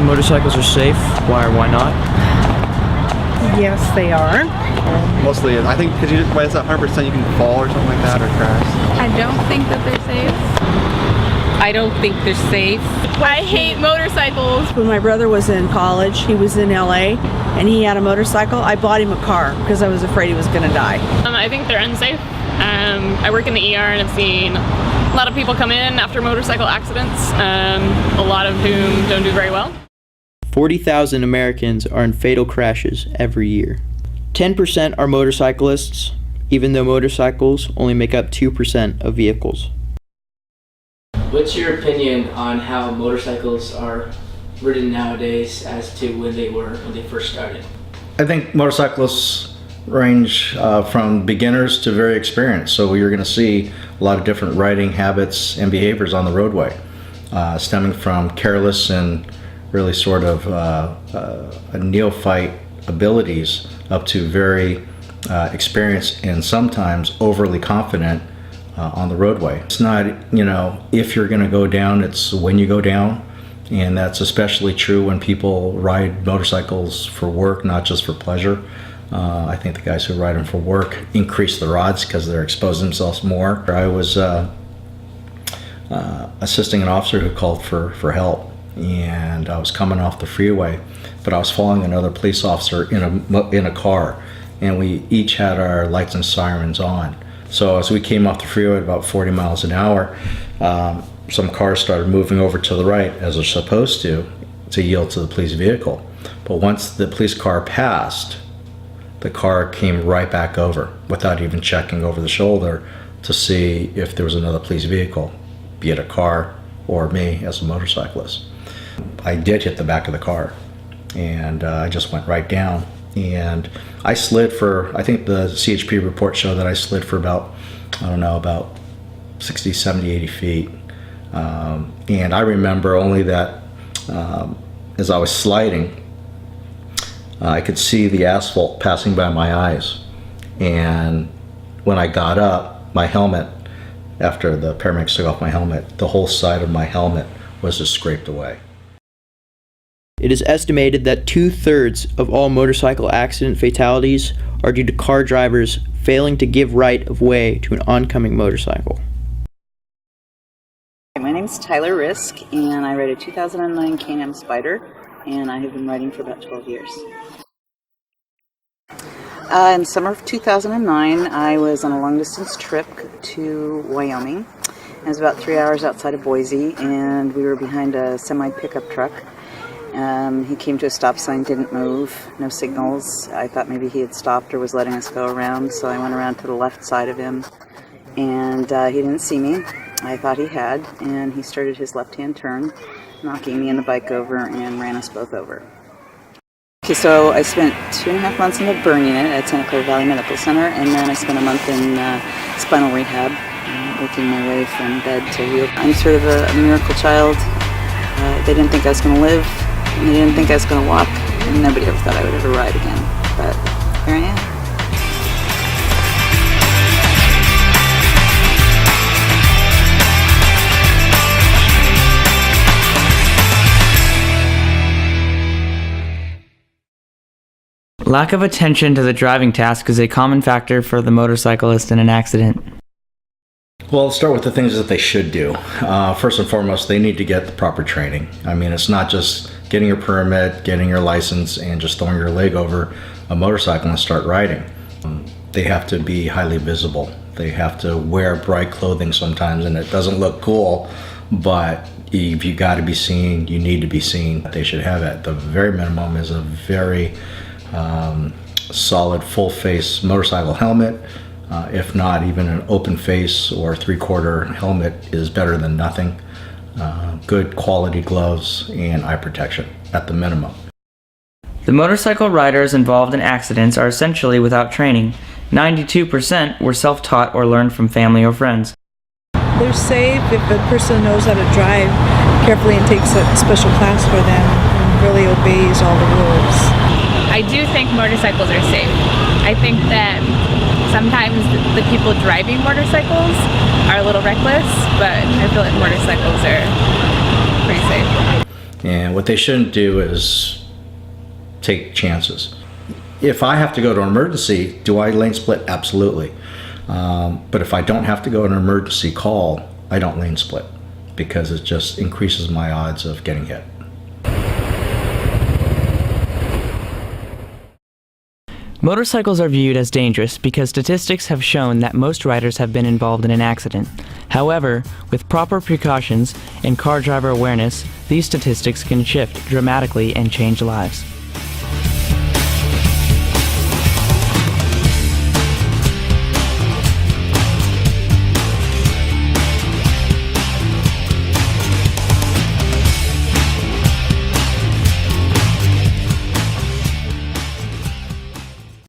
motorcycles are safe? Why or why not? Yes, they are. Mostly, I think, because it's not 100% you can fall or something like that or crash. I don't think that they're safe. I don't think they're safe. I hate motorcycles. When my brother was in college, he was in LA, and he had a motorcycle. I bought him a car because I was afraid he was going to die. I think they're unsafe. I work in the ER and I've seen a lot of people come in after motorcycle accidents, a lot of whom don't do very well. 40,000 Americans are in fatal crashes every year. 10% are motorcyclists, even though motorcycles only make up 2% of vehicles. What's your opinion on how motorcycles are ridden nowadays as to when they first started? I think motorcyclists range from beginners to very experienced, so you're going to see a lot of different riding habits and behaviors on the roadway, stemming from careless and really sort of a neophyte abilities up to very experienced and sometimes overly confident on the roadway. It's not, if you're going to go down, it's when you go down. And that's especially true when people ride motorcycles for work, not just for pleasure. I think the guys who ride them for work increase their odds because they're exposing themselves more. I was assisting an officer who called for help, and I was coming off the freeway, but I was following another police officer in a car, and we each had our lights and sirens on. So as we came off the freeway at about 40 miles an hour, some cars started moving over to the right, as they're supposed to yield to the police vehicle. But once the police car passed, the car came right back over without even checking over the shoulder to see if there was another police vehicle, be it a car or me as a motorcyclist. I did hit the back of the car, and I just went right down. And I slid for, I think the CHP report showed that I slid for about 60, 70, 80 feet. And I remember only that as I was sliding, I could see the asphalt passing by my eyes. And when I got up, my helmet, after the paramedics took off my helmet, the whole side of my helmet was just scraped away. It is estimated that 2/3 of all motorcycle accident fatalities are due to car drivers failing to give right of way to an oncoming motorcycle. My name is Tyler Risk, and I ride a 2009 Can-Am Spyder, and I have been riding for about 12 years. In the summer of 2009, I was on a long-distance trip to Wyoming. It was about 3 hours outside of Boise, and we were behind a semi-pickup truck. He came to a stop sign, didn't move, no signals. I thought maybe he had stopped or was letting us go around, so I went around to the left side of him, and he didn't see me. I thought he had, and he started his left-hand turn, knocking me and the bike over and ran us both over. Okay, so I spent 2.5 months in the burn unit at Santa Clara Valley Medical Center, and then I spent a month in spinal rehab, working my way from bed to wheel. I'm sort of a miracle child. They didn't think I was going to live, and they didn't think I was going to walk, and nobody ever thought I would ever ride again, but here I am. Lack of attention to the driving task is a common factor for the motorcyclist in an accident. Well, let's start with the things that they should do. First and foremost, they need to get the proper training. I mean, it's not just getting your permit, getting your license, and just throwing your leg over a motorcycle and start riding. They have to be highly visible. They have to wear bright clothing sometimes, and it doesn't look cool, but if you got to be seen, you need to be seen. They should have at the very minimum is a very solid full face motorcycle helmet. If not, even an open face or 3/4 helmet is better than nothing. Good quality gloves and eye protection at the minimum. The motorcycle riders involved in accidents are essentially without training. 92% were self-taught or learned from family or friends. They're safe if a person knows how to drive carefully and takes a special class for them and really obeys all the rules. I do think motorcycles are safe. I think that sometimes the people driving motorcycles are a little reckless, but I feel like motorcycles are pretty safe. And what they shouldn't do is take chances. If I have to go to an emergency, do I lane split? Absolutely. But if I don't have to go to an emergency call, I don't lane split because it just increases my odds of getting hit. Motorcycles are viewed as dangerous because statistics have shown that most riders have been involved in an accident. However, with proper precautions and car driver awareness, these statistics can shift dramatically and change lives.